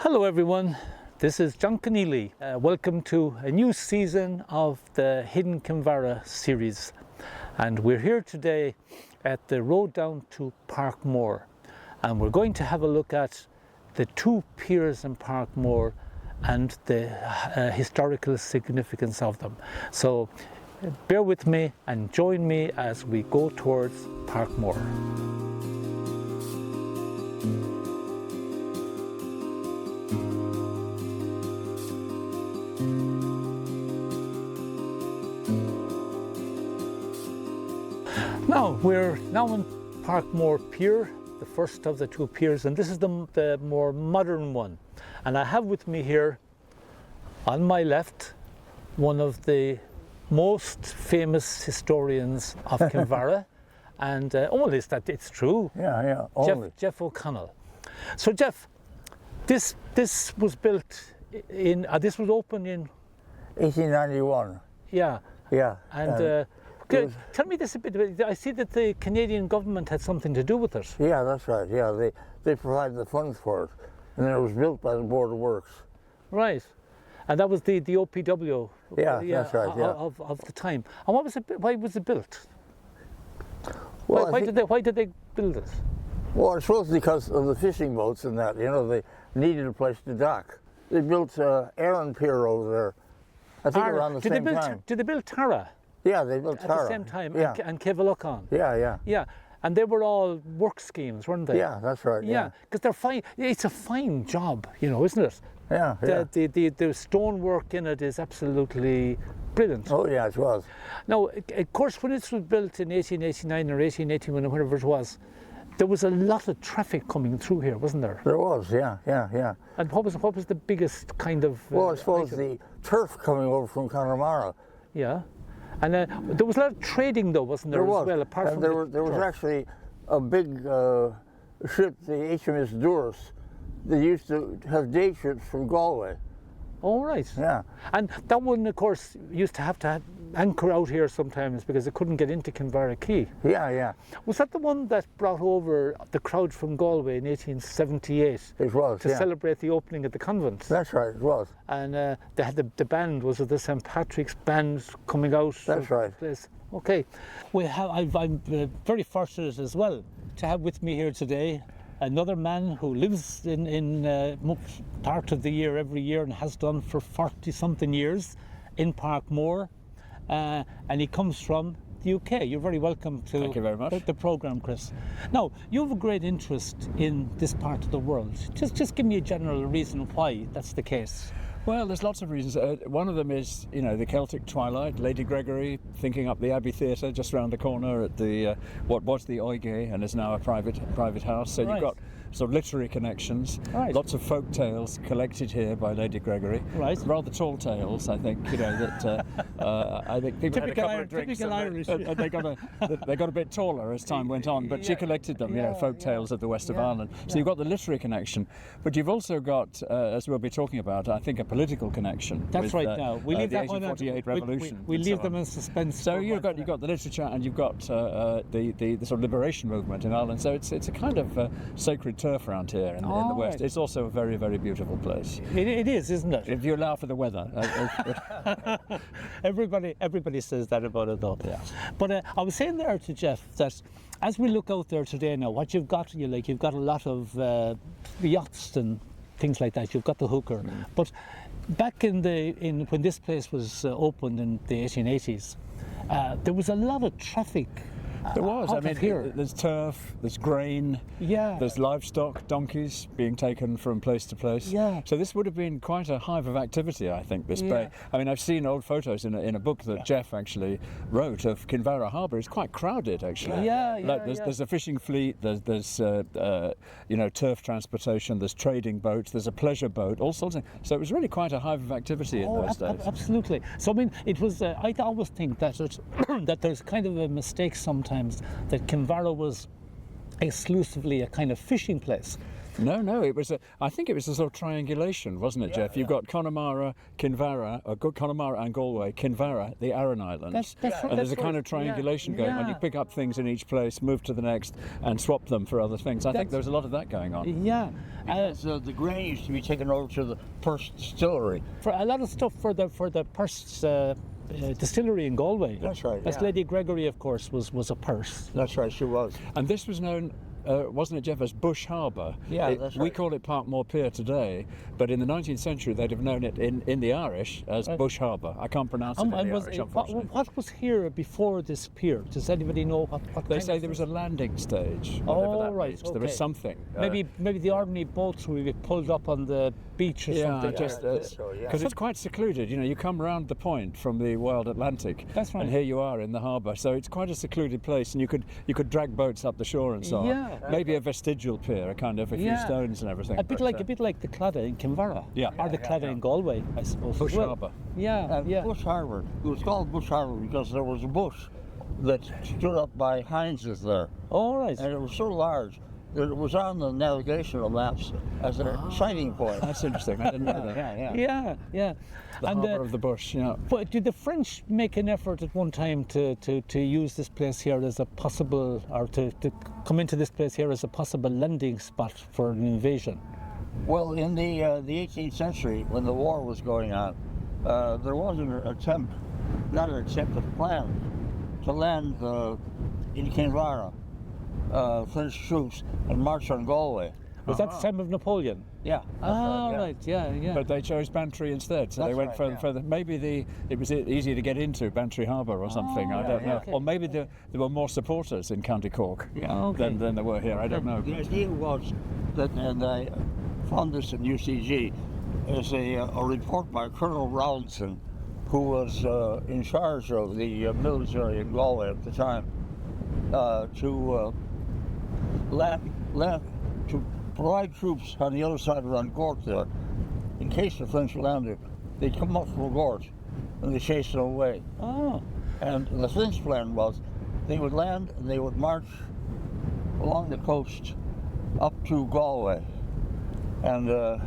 Hello everyone, this is John Conneely. Welcome to a new season of the Hidden Kinvara series, and we're here today at the road down to Parkmore, and we're going to have a look at the two piers in Parkmore and the historical significance of them. So bear with me and join me as we go towards Parkmore. Now, we're now on Parkmore Pier, the first of the two piers, and this is the more modern one. And I have with me here, on my left, one of the most famous historians of Kinvara, and it's true. Yeah, Jeff O'Connell. So, Jeff, this was built in. This was opened in 1891. Yeah. And. Tell me this a bit. I see that the Canadian government had something to do with it. Yeah, that's right. Yeah, they provided the funds for it, and it was built by the Board of Works. Right, and that was the OPW. Yeah, that's right. Yeah. Of the time. And what was it? Why was it built? Well, why did they build it? Well, I suppose because of the fishing boats and that. You know, they needed a place to dock. They built Aaron Pier over there. I think around the same time. Did they build Tara? Yeah, they built Tara. At the same time, yeah. and Kevalukon. Yeah. And they were all work schemes, weren't they? Yeah, that's right. Yeah, because they're fine. It's a fine job, isn't it? Yeah. The stonework in it is absolutely brilliant. Oh yeah, it was. Now, of course, when it was built in 1889 or 1881 or whatever it was, there was a lot of traffic coming through here, wasn't there? There was, yeah. And what was the biggest kind of? Well, I suppose the turf coming over from Connemara. Yeah. And there was a lot of trading, though, wasn't there? There was. As well, apart from there was actually a big ship, the HMS Duras. They used to have day trips from Galway. Oh, right. Yeah. And that one, of course, used to have anchor out here sometimes because it couldn't get into Kinvara Quay. Yeah. Was that the one that brought over the crowd from Galway in 1878? It was, to celebrate the opening of the convent. That's right, it was. And they had the band, was it the St. Patrick's band coming out? That's right. Place. Okay. I'm very fortunate as well to have with me here today another man who lives in part of the year every year and has done for 40-something years in Parkmore, and he comes from the UK. You're very welcome to Thank you very much. The programme, Chris. Now, you have a great interest in this part of the world. Just give me a general reason why that's the case. Well, there's lots of reasons. One of them is, the Celtic twilight. Lady Gregory thinking up the Abbey Theatre just around the corner at the what was the Oige and is now a private house. So You've got sort of literary connections. Right. Lots of folk tales collected here by Lady Gregory. Right. Rather tall tales, I think. That I think people had a couple of drinks and they got a bit taller as time went on. But she collected them. Folk tales of the west of Ireland. So you've got the literary connection, but you've also got, as we'll be talking about, I think a political connection. That's with, right. Now we leave the that 1848 revolution. We leave them in suspense. So you've got the literature and you've got the sort of liberation movement in Ireland. So it's a kind of sacred turf around here in the west. Right. It's also a very, very beautiful place. It is, isn't it? If you allow for the weather. Everybody says that about it, though. Yeah. But I was saying there to Jeff that as we look out there today now, what you've got, you've got a lot of yachts and things like that. You've got the hooker, but back in when this place was opened in the 1880s, there was a lot of traffic. There was. Here. There's turf, there's grain, there's livestock, donkeys being taken from place to place. Yeah. So this would have been quite a hive of activity, I think, this bay. I've seen old photos in a book that Jeff actually wrote of Kinvara Harbour. It's quite crowded, actually. There's a fishing fleet, there's turf transportation, there's trading boats, there's a pleasure boat, all sorts of things. So it was really quite a hive of activity in those days. Absolutely. So, it was, I always think that that there's kind of a mistake sometimes that Kinvara was exclusively a kind of fishing place. No, it was I think it was a sort of triangulation, wasn't it, Jeff? You've got Connemara, Kinvara, Connemara and Galway, Kinvara, the Aran Islands. And there's a kind of triangulation going on. You pick up things in each place, move to the next, and swap them for other things. I think there was a lot of that going on. Yeah. So the grain used to be taken over to the Perth distillery. For a lot of stuff for the Perth distillery in Galway. That's right. That's Lady Gregory, of course, was a Perth. That's right, she was. And this was known, wasn't it, Jeff, as Bush Harbour? Yeah, that's right. We call it Parkmore Pier today, but in the 19th century they'd have known it in the Irish as Bush Harbour. I can't pronounce it in the Irish, unfortunately. What was here before this pier? Does anybody know what They say there was a landing stage. Right. Okay. There was something. Maybe the ordinary boats will be pulled up on the beach or something. Because it's quite secluded. You come round the point from the wild Atlantic, that's right, and here you are in the harbour. So it's quite a secluded place, and you could drag boats up the shore and so on. Maybe a vestigial pier, a few stones and everything. A bit like the Claddagh in Kinvara. Or the Claddagh in Galway, I suppose. Bush Harbour. Bush Harbour. It was called Bush Harbour because there was a bush that stood up by Heinz's there. All right. And it was so large that it was on the navigational maps as a sighting point. That's interesting. I didn't know that. Yeah. The harbour of the bush, But did the French make an effort at one time to use this place here as a possible, or to come into this place here as a possible landing spot for an invasion? Well, in the 18th century, when the war was going on, there was an attempt, not an attempt, but a plan to land in Kinvara, French troops, and march on Galway. Was that the time of Napoleon? Yeah. Right. Yeah. But they chose Bantry instead, so they went further. Maybe it was easier to get into Bantry Harbour or something. I don't know. Okay. Or maybe there were more supporters in County Cork than there were here. I don't know. The idea was that, and I found this at UCG, is a report by Colonel Rawlinson, who was in charge of the military in Galway at the time, to provide troops on the other side around Gort there. In case the French landed, they'd come up from Gort and they chased them away. And the French plan was they would land and they would march along the coast up to Galway. And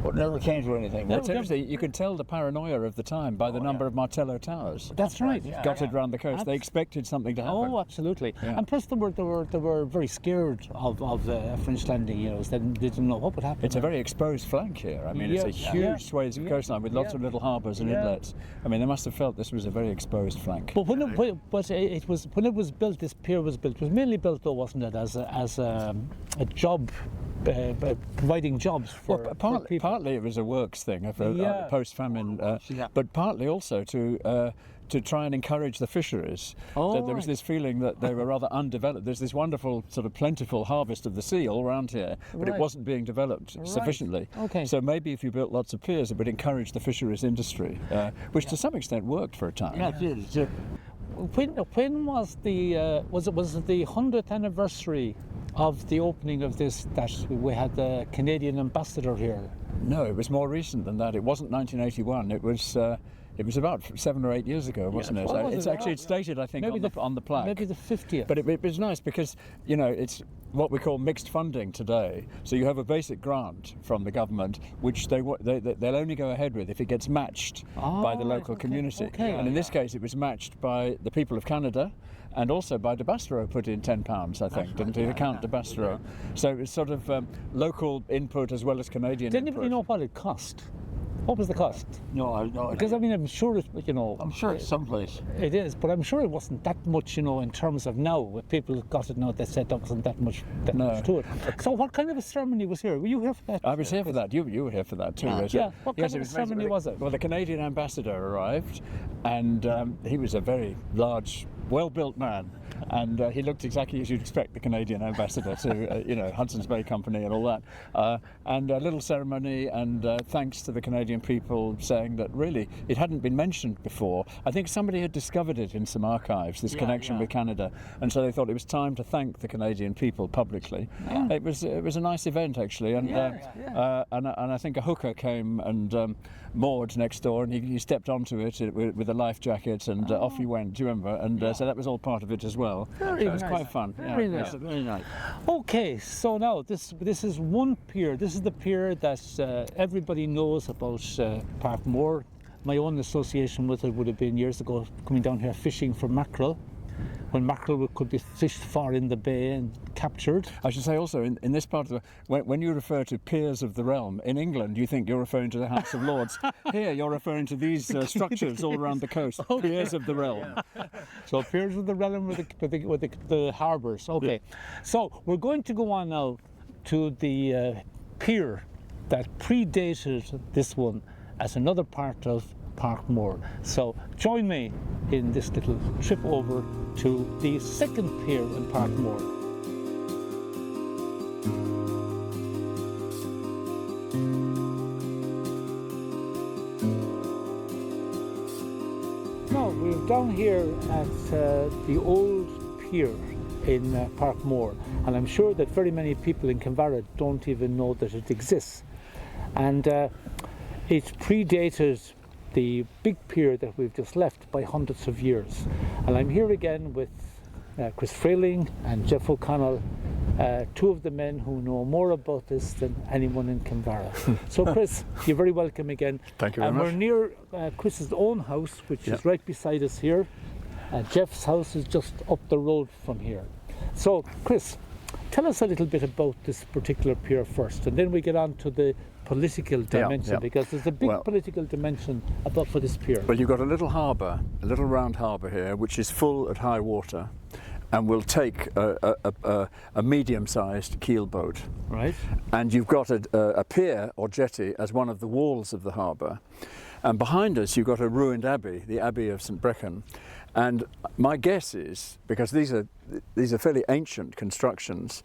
but never came to anything. That's interesting. You could tell the paranoia of the time by the number of Martello towers. That's right. Dotted around the coast. They expected something to happen. Oh, absolutely. Yeah. And plus, they were very scared of the French landing. They didn't know what would happen. It's a very exposed flank here. I mean, it's a huge swathe of coastline with lots of little harbours and inlets. I mean, they must have felt this was a very exposed flank. But when it was built, this pier was built. It was mainly built, though, wasn't it, as a job. Providing jobs for people. Partly it was a works thing, a post-famine, but partly also to try and encourage the fisheries. There was this feeling that they were rather undeveloped. There's this wonderful sort of plentiful harvest of the sea all around here, but it wasn't being developed sufficiently. So maybe if you built lots of piers, it would encourage the fisheries industry, which to some extent worked for a time. Yeah, it did. When was was it the 100th anniversary of the opening of this that we had the Canadian ambassador here? No, it was more recent than that. It wasn't 1981. It was about 7 or 8 years ago, wasn't it? It's stated, I think, on the plaque. Maybe the 50th. But it was nice because, it's what we call mixed funding today. So you have a basic grant from the government, which they'll only go ahead with if it gets matched by the local community. And in this case, it was matched by the people of Canada, and also by De Bastero put in £10, I think, didn't he? The Count De Bastero. So it was sort of local input as well as Canadian input. Did anybody know what it cost? What was the cost? No, I know. Because I'm sure I'm sure it's someplace. It is, but I'm sure it wasn't that much, in terms of now. If people got it now, they said there wasn't that much to it. So what kind of a ceremony was here? Were you here for that? I was here for that. You were here for that too. What kind of a ceremony was it? Well, the Canadian ambassador arrived, and he was a very large, well-built man, and he looked exactly as you'd expect the Canadian ambassador to, Hudson's Bay Company and all that. And a little ceremony, and thanks to the Canadian people, saying that really it hadn't been mentioned before. I think somebody had discovered it in some archives, this connection with Canada, and so they thought it was time to thank the Canadian people publicly. It was a nice event, actually, and I think a hooker came and moored next door, and he stepped onto it with a life jacket, and off he went. Do you remember? And so that was all part of it as well. Very so it was nice. quite fun. Very yeah, nice. yeah. Very nice. Okay, so now this is one pier. This is the pier that everybody knows about Parkmore. My own association with it would have been years ago, coming down here fishing for mackerel, when mackerel could be fished far in the bay and captured. I should say also, in this part of when you refer to peers of the realm, in England you think you're referring to the House of Lords. Here you're referring to these structures all around the coast, peers of the realm. So piers of the realm with the harbours. Okay, so we're going to go on now to the pier that predated this one as another part of Parkmore. So join me in this little trip over to the second pier in Parkmore. Now we're down here at the old pier in Parkmore, and I'm sure that very many people in Kinvara don't even know that it exists. And it predated the big pier that we've just left by hundreds of years. And I'm here again with Chris Frayling and Jeff O'Connell, two of the men who know more about this than anyone in Kinvara. So Chris, you're very welcome again. Thank you very much. much. We're near Chris's own house, which is right beside us here. Jeff's house is just up the road from here. So Chris, tell us a little bit about this particular pier first, and then we get on to the political dimension, because there's a big political dimension for this pier. Well, you've got a little harbour, a little round harbour here, which is full at high water, and will take a medium-sized keel boat. Right. And you've got a pier or jetty as one of the walls of the harbour. And behind us, you've got a ruined abbey, the Abbey of St. Brecon. And my guess is, because these are fairly ancient constructions,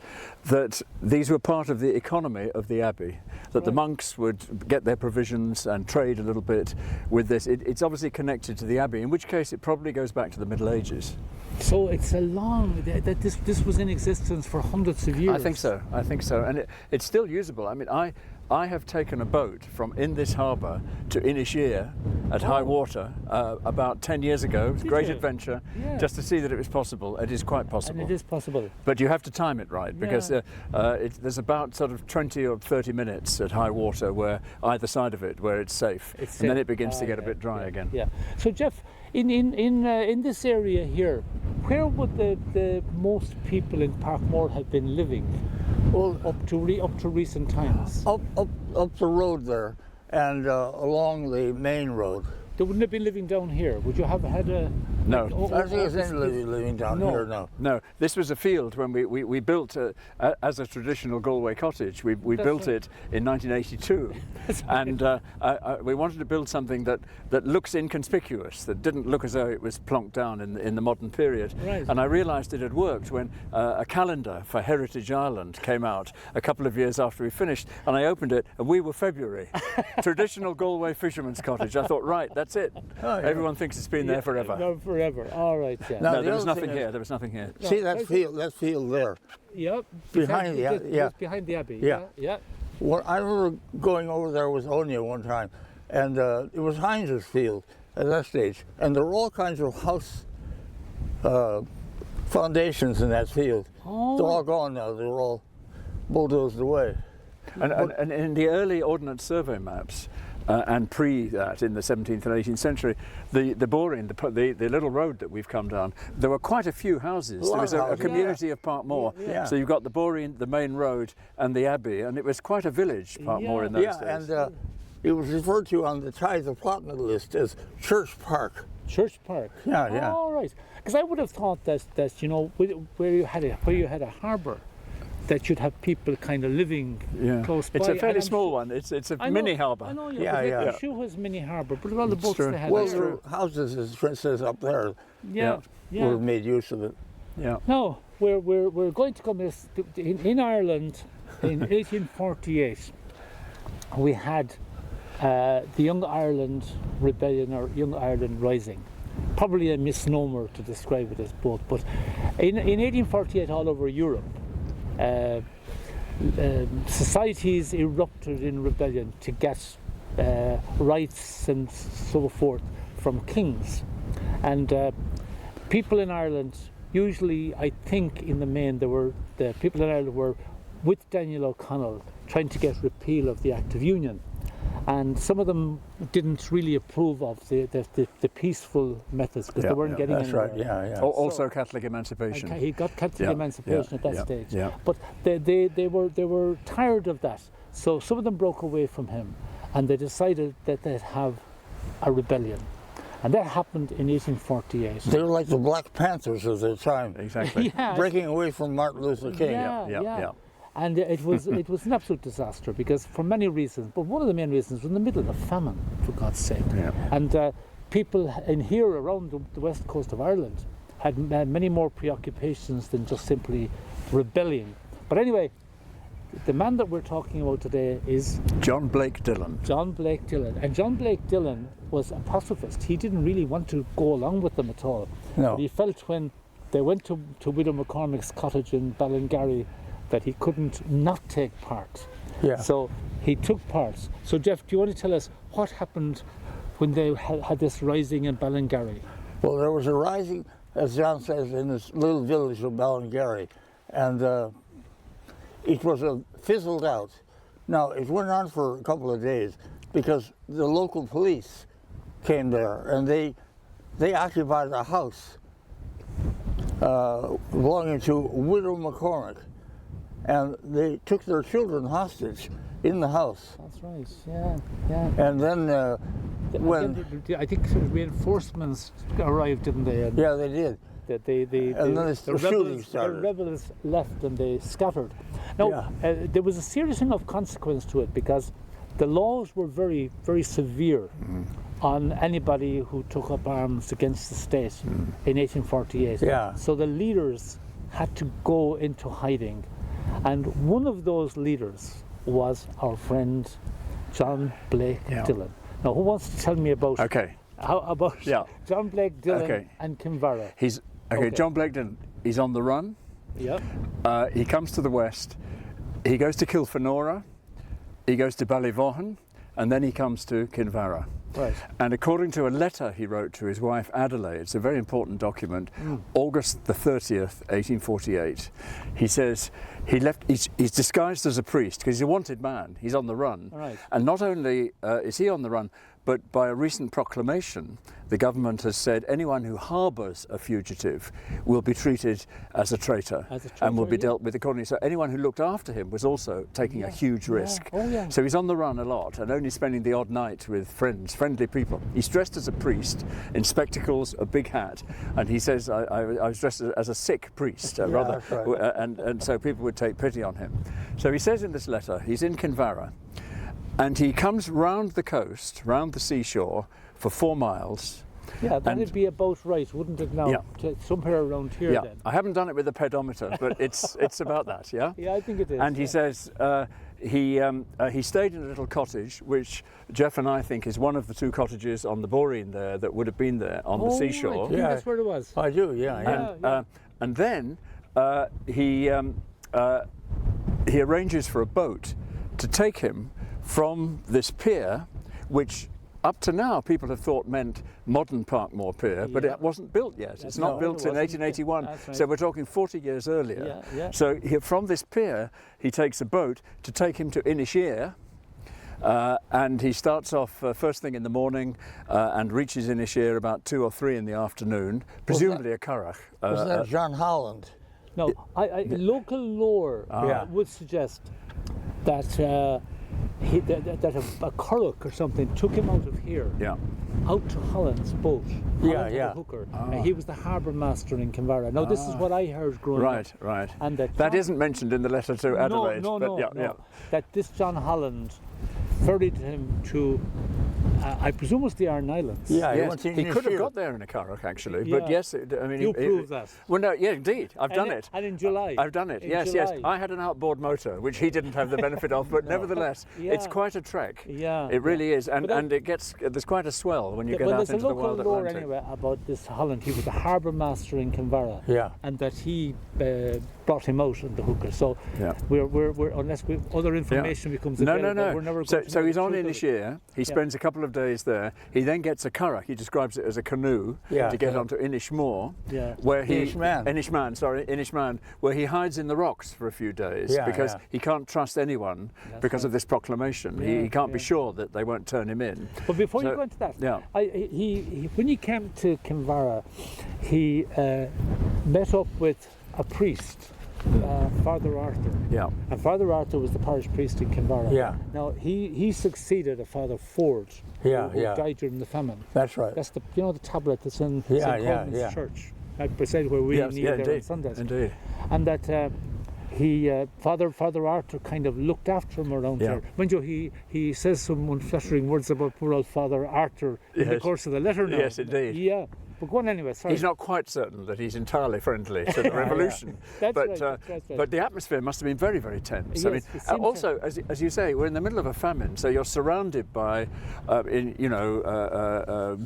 that these were part of the economy of the abbey, that the monks would get their provisions and trade a little bit with this. It's obviously connected to the abbey, in which case it probably goes back to the Middle Ages. So it's a long, this was in existence for hundreds of years. I think so, and it's still usable. I mean, I have taken a boat from in this harbour to Inisheer at high water about 10 years ago. It was a great adventure, just to see that it was possible. It is quite possible. And it is possible. But you have to time it right, because there's about sort of 20 or 30 minutes at high water where either side of it where it's safe, and then it begins to get a bit dry again. Yeah. So Jeff, in this area here, where would the most people in Parkmore have been living? Well, up to recent times. Up the road there, and along the main road. They wouldn't have been living down here. Would you have had a... No. I think it's living down here now. No, this was a field when we built, as a traditional Galway cottage, we built it in 1982. And we wanted to build something that looks inconspicuous, that didn't look as though it was plonked down in the modern period. Right. And I realised it had worked when a calendar for Heritage Ireland came out a couple of years after we finished, and I opened it, and we were February. Traditional Galway fisherman's cottage. I thought, right, that's it. Oh, yeah. Everyone thinks it's been there forever. No, forever. All right. Yeah. No, there was nothing here. There was nothing here. See that field there? Yep. Behind behind the abbey. Yeah. Yeah. Well, I remember going over there with Onya one time, and it was Heinz's field at that stage, and there were all kinds of house foundations in that field. Oh. They're all gone now. They're all bulldozed away. And in the early Ordnance Survey maps, and pre that, in the 17th and 18th century, the boring, the little road that we've come down, there were quite a few houses. There was a community of Parkmore. Yeah. So you've got the boring, the main road, and the abbey, and it was quite a village, Parkmore, in those days. And it was referred to on the Tithe of Plotna list as Church Park. Church Park. Yeah. All right. Because I would have thought that you know, where you had a harbour, that you'd have people kind of living close by. It's a fairly small one. It's a mini harbour. I know, yeah. Sure was mini harbour, but all the boats they had. Well, there were houses, as Trent says, up there. Were made use of it. Yeah. No, we're going to come in Ireland in 1848. We had the Young Ireland Rebellion, or Young Ireland Rising. Probably a misnomer to describe it as both, but in 1848 all over Europe, societies erupted in rebellion to get rights and so forth from kings, and people in Ireland, usually I think in the main the people in Ireland were with Daniel O'Connell trying to get repeal of the Act of Union. And some of them didn't really approve of the peaceful methods because they weren't getting anywhere. That's right, yeah. Also Catholic emancipation. He got Catholic emancipation at that stage. Yeah. But they were tired of that. So some of them broke away from him and they decided that they'd have a rebellion. And that happened in 1848. They were like the Black Panthers of their time. Exactly. Breaking away from Martin Luther King. Yeah. And it was an absolute disaster because for many reasons, but one of the main reasons was in the middle of a famine, for God's sake. Yeah. And people in here around the west coast of Ireland had many more preoccupations than just simply rebelling. But anyway, the man that we're talking about today is John Blake Dillon. John Blake Dillon. And John Blake Dillon was a pacifist. He didn't really want to go along with them at all. No. But he felt when they went to Widow McCormick's cottage in Ballingarry that he couldn't not take part. Yeah. So he took part. So Jeff, do you want to tell us what happened when they had this rising in Ballingarry? Well, there was a rising, as John says, in this little village of Ballingarry, and it was fizzled out. Now, it went on for a couple of days because the local police came there and they occupied a house belonging to Widow McCormick, and they took their children hostage in the house. That's right, yeah. And then I think reinforcements arrived, didn't they? And yeah, they did. And then the shooting started. The rebels left and they scattered. Now, there was a serious enough consequence to it because the laws were very, very severe on anybody who took up arms against the state in 1848. Yeah. So the leaders had to go into hiding. And one of those leaders was our friend John Blake Dillon. Now, who wants to tell me about John Blake Dillon and Kinvara? John Blake Dillon, he's on the run. Yeah. He comes to the west. He goes to Kilfenora. He goes to Ballyvohan, and then he comes to Kinvara. Right. And according to a letter he wrote to his wife Adelaide, it's a very important document, August the 30th, 1848, he says he left, he's disguised as a priest because he's a wanted man, he's on the run. Right. And not only is he on the run, but by a recent proclamation, the government has said anyone who harbours a fugitive will be treated as a traitor, and will be dealt with accordingly. So anyone who looked after him was also taking a huge risk. So he's on the run a lot and only spending the odd night with friendly people. He's dressed as a priest in spectacles, a big hat, and he says, I was dressed as a sick priest, rather, right. and so people would take pity on him. So he says in this letter, he's in Kinvara, and he comes round the coast, round the seashore, for 4 miles. Yeah, that'd be about right, wouldn't it now? Yeah. Somewhere around here then. I haven't done it with the pedometer, but it's about that, yeah? Yeah, I think it is. And he says he stayed in a little cottage, which Jeff and I think is one of the 2 cottages on the Boreen there that would have been there on the seashore. I think that's where it was. I do, yeah. And then he arranges for a boat to take him from this pier, which up to now people have thought meant modern Parkmore Pier, but it wasn't built yet. It's not built in 1881, so we're talking 40 years earlier. So from this pier he takes a boat to take him to Inisheer, and he starts off first thing in the morning and reaches Inisheer about 2 or 3 in the afternoon, presumably a currach. Was that John Holland? No, local lore would suggest that that a currach or something took him out of here, out to Holland's boat, the hooker, and he was the harbour master in Kinvara. Now this is what I heard growing up. Right. And that isn't mentioned in the letter to Adelaide. No. That this John Holland ferried him to, I presume it was the Iron Islands. Yeah, yes. He could have got there in a currach actually, but yes, I mean... You proved that. Well, no, yeah, indeed, I've done it. And in July. I've done it, yes. I had an outboard motor, which he didn't have the benefit of, but nevertheless, it's quite a trek. Yeah. It really is, and there's quite a swell when you get out into the wild Atlantic. There's a local lore anyway about this Holland. He was the harbour master in Kinvara. Yeah. And that he brought him out on the hooker. So we're unless other information becomes available, we're never going to So he's on Inisheer, He spends a couple of days there. He then gets a curragh. He describes it as a canoe to get onto Inishmore, where Inishman, where he hides in the rocks for a few days because he can't trust anyone because of this proclamation. He can't be sure that they won't turn him in. But before you go into that, when he came to Kinvara, he met up with a priest. Father Arthur. And Father Arthur was the parish priest in Kinvara. Now he succeeded a Father Ford who died during the famine. That's right. That's the the tablet that's in St. Coleman's Church, like beside where we kneel there on Sundays. Indeed. And that Father Arthur kind of looked after him around here. Mind you, he says some unflattering words about poor old Father Arthur in the course of the letter now. Yes, indeed. Yeah. But go on anyway, sorry. He's not quite certain that he's entirely friendly to the revolution. That's but, right. But the atmosphere must have been very, very tense. Yes, I mean, also, as you say, we're in the middle of a famine, so you're surrounded by,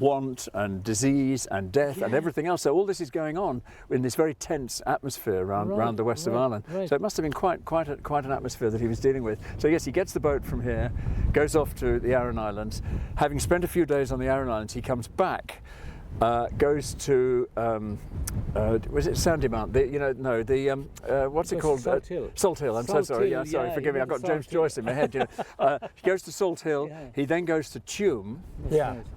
want and disease and death and everything else. So all this is going on in this very tense atmosphere around the west of Ireland. Right. So it must have been quite an atmosphere that he was dealing with. So yes, he gets the boat from here, goes off to the Aran Islands. Having spent a few days on the Aran Islands, he comes back. Goes to was it Sandymount? What's it called? Salt Hill. Salt Hill. I'm so sorry. Yeah, sorry. Forgive me. I've got James Joyce in my head. He goes to Salt Hill. He then goes to Tuam.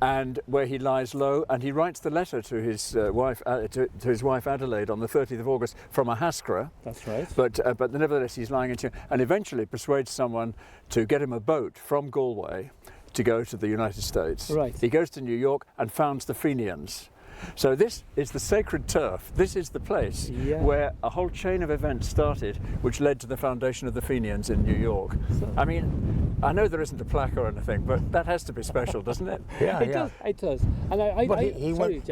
And where he lies low, and he writes the letter to his wife to his wife Adelaide on the 30th of August from Ahascra. That's right. But nevertheless, he's lying in Tuam, and eventually persuades someone to get him a boat from Galway to go to the United States. Right. He goes to New York and founds the Fenians. So this is the sacred turf. This is the place where a whole chain of events started, which led to the foundation of the Fenians in New York. I mean, I know there isn't a plaque or anything, but that has to be special, doesn't it? It does. And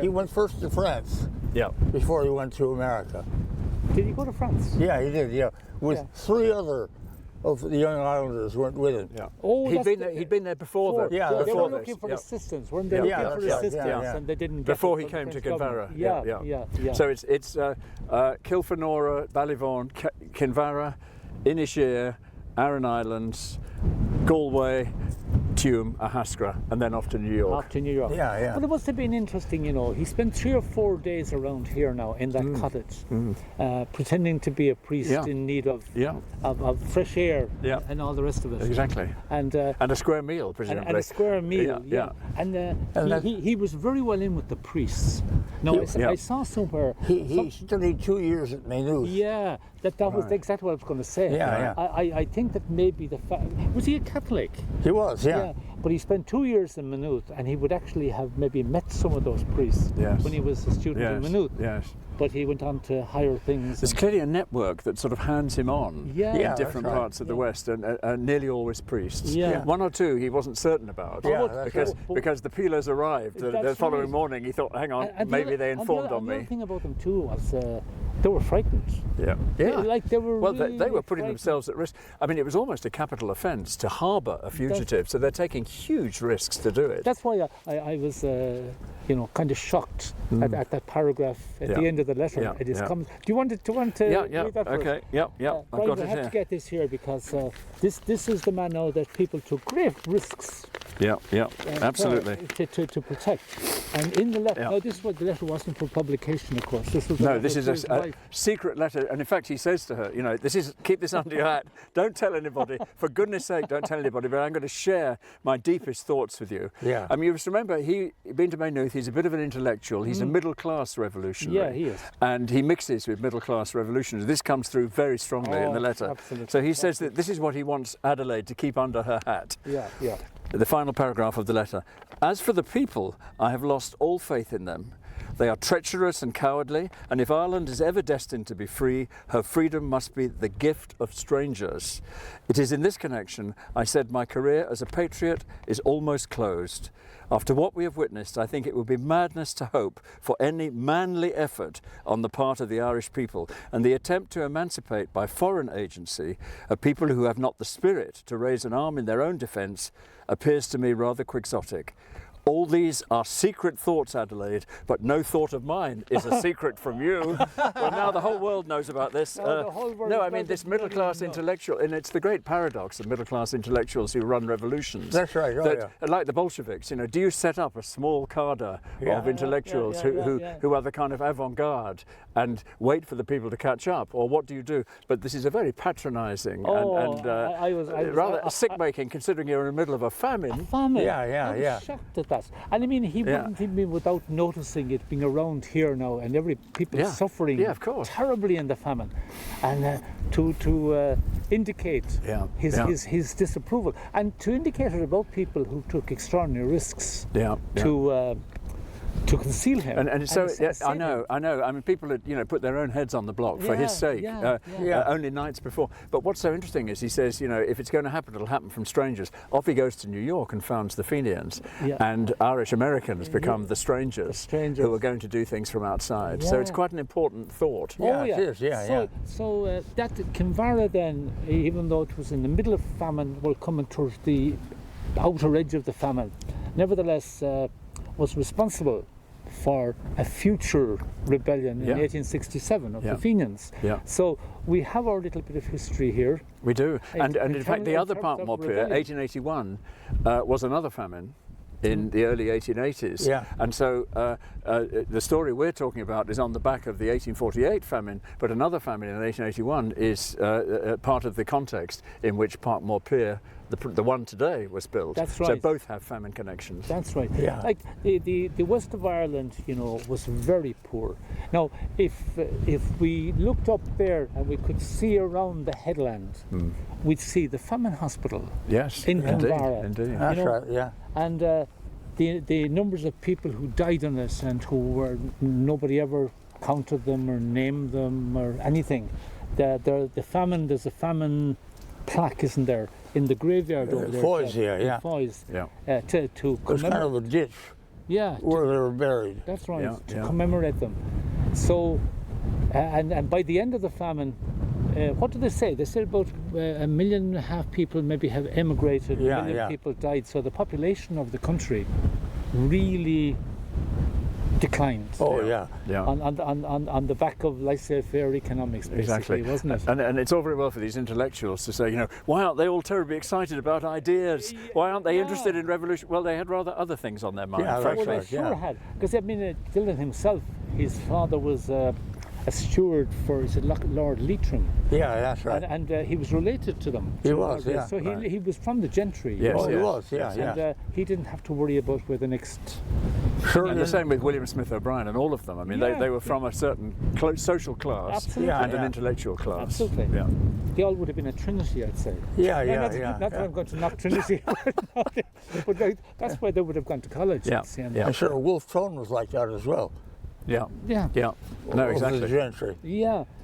he went first to France. Before he went to America. Did he go to France? Yeah, he did. Yeah, with 3 other of the young islanders went with him. Oh, he'd been there before. They were looking for assistance, weren't they? Looking for assistance, and they didn't get before it he from came the to French Kinvara. government. So it's Kilfenora, Ballyvaughan, Kinvara, Inishere, Aran Islands, Galway, Tuam, Ahascra, and then off to New York. Off to New York. But it must have been interesting, He spent 3 or 4 days around here now in that cottage, pretending to be a priest in need of fresh air and all the rest of it. Exactly. And a square meal, presumably. And a square meal. And he was very well in with the priests. Now I saw somewhere he studied 2 years at Maynooth. Yeah, that was exactly what I was going to say. I think that maybe was he a Catholic? He was, but he spent 2 years in Maynooth, and he would actually have maybe met some of those priests when he was a student in Maynooth. But he went on to higher things. There's clearly a network that sort of hands him on in different parts of the West, and nearly always priests. 1 or 2 he wasn't certain about, because the peelers arrived the following morning. He thought, hang on, maybe they informed on me. The other thing about them too was they were frightened. They were. Well, really they were putting frightened. themselves at risk. I mean, it was almost a capital offence to harbour a fugitive, so they're taking huge risks to do it. That's why I was, kind of shocked at that paragraph at the end of the letter. It is coming. Do you want to read that for us? I've got it I have here. to get this here because this is the man now that people took great risks. Absolutely. To protect. And in the letter, now this was the letter wasn't for publication, of course. This is a secret letter, and in fact, he says to her, keep this under your hat. Don't tell anybody. For goodness' sake, don't tell anybody. But I'm going to share my deepest thoughts with you. I mean, you must remember, he's been to Maynooth. He's a bit of an intellectual. He's a middle-class revolutionary. Yeah, he is. And he mixes with middle-class revolutionaries. This comes through very strongly in the letter. Absolutely. So he says that this is what he wants Adelaide to keep under her hat. The final paragraph of the letter. As for the people, I have lost all faith in them. They are treacherous and cowardly, and if Ireland is ever destined to be free, her freedom must be the gift of strangers. It is in this connection I said my career as a patriot is almost closed. After what we have witnessed, I think it would be madness to hope for any manly effort on the part of the Irish people, and the attempt to emancipate by foreign agency a people who have not the spirit to raise an arm in their own defence appears to me rather quixotic. All these are secret thoughts, Adelaide, but no thought of mine is a secret from you. Well, now the whole world knows about this. No, I mean, this middle-class intellectual, and it's the great paradox of middle-class intellectuals who run revolutions. That's right, like the Bolsheviks, you know, do you set up a small cadre of intellectuals who are the kind of avant-garde and wait for the people to catch up, or what do you do? But this is a very patronising and rather sick-making, considering you're in the middle of a famine. A famine? Yeah. I was shocked at that. And I mean, he wouldn't have been without noticing it being around here now, and people suffering terribly in the famine, and to indicate his disapproval, and to indicate it about people who took extraordinary risks to conceal him. And so I know. I mean, people had put their own heads on the block for his sake. Only nights before. But what's so interesting is he says, if it's going to happen, it'll happen from strangers. Off he goes to New York and founds the Fenians, and Irish Americans become the strangers who are going to do things from outside. So it's quite an important thought. It is. So that Kinvara then, even though it was in the middle of famine, coming towards the outer edge of the famine, nevertheless was responsible for a future rebellion in 1867 of the Fenians. So we have our little bit of history here. We do. And in fact, the other Parkmore Pier, 1881, was another famine in the early 1880s. And so the story we're talking about is on the back of the 1848 famine, but another famine in 1881 is part of the context in which Parkmore Pier, the one today, was built. That's right. So both have famine connections. That's right. Like the west of Ireland, was very poor. Now, if we looked up there and we could see around the headland, we'd see the famine hospital. Yes, in Kinvara. Indeed. That's right. And the numbers of people who died on it and who were nobody ever counted them or named them or anything. The famine. There's a famine plaque, isn't there, in the graveyard over there? Foy's, Foy's, to it's kind of a ditch. Where they were buried. That's right. To commemorate them. So, and by the end of the famine, what did they say? They said about 1.5 million people maybe have emigrated. 1 million people died. So the population of the country really declined. On the back of laissez-faire economics, basically, wasn't it? And it's all very well for these intellectuals to say, why aren't they all terribly excited about ideas? Why aren't they interested in revolution? Well, they had rather other things on their mind. They sure had. Because I mean, Dillon himself, his father was a steward for Lord Leitrim. That's right. And he was related to them. He was, So he was from the gentry. He was, And he didn't have to worry about where the next... And the same with William Smith O'Brien and all of them. I mean, they were from a certain social class and an intellectual class. Absolutely. They all would have been a Trinity, I'd say. Not that I'm going to knock Trinity, but that's where they would have gone to college. I'm sure Wolfe Tone was like that as well. No, exactly. The gentry.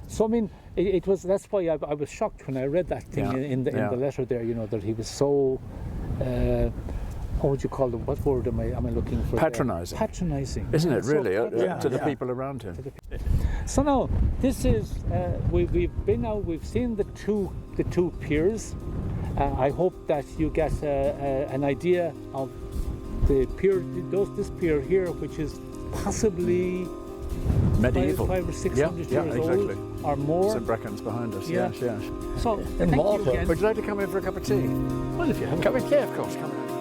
So I mean, it was. That's why I was shocked when I read that thing in the letter there. That he was so. What would you call them? What word am I looking for? Patronising. Patronising. Isn't it really to the people around him? So now this is we've seen the two piers. I hope that you get an idea of the pier. This pier here, which is possibly medieval, 500 or 600 years old or more. St Brecken's behind us. Yes. So in Malta. Would you like to come in for a cup of tea? Well, if you have. Come in, of course. Come in.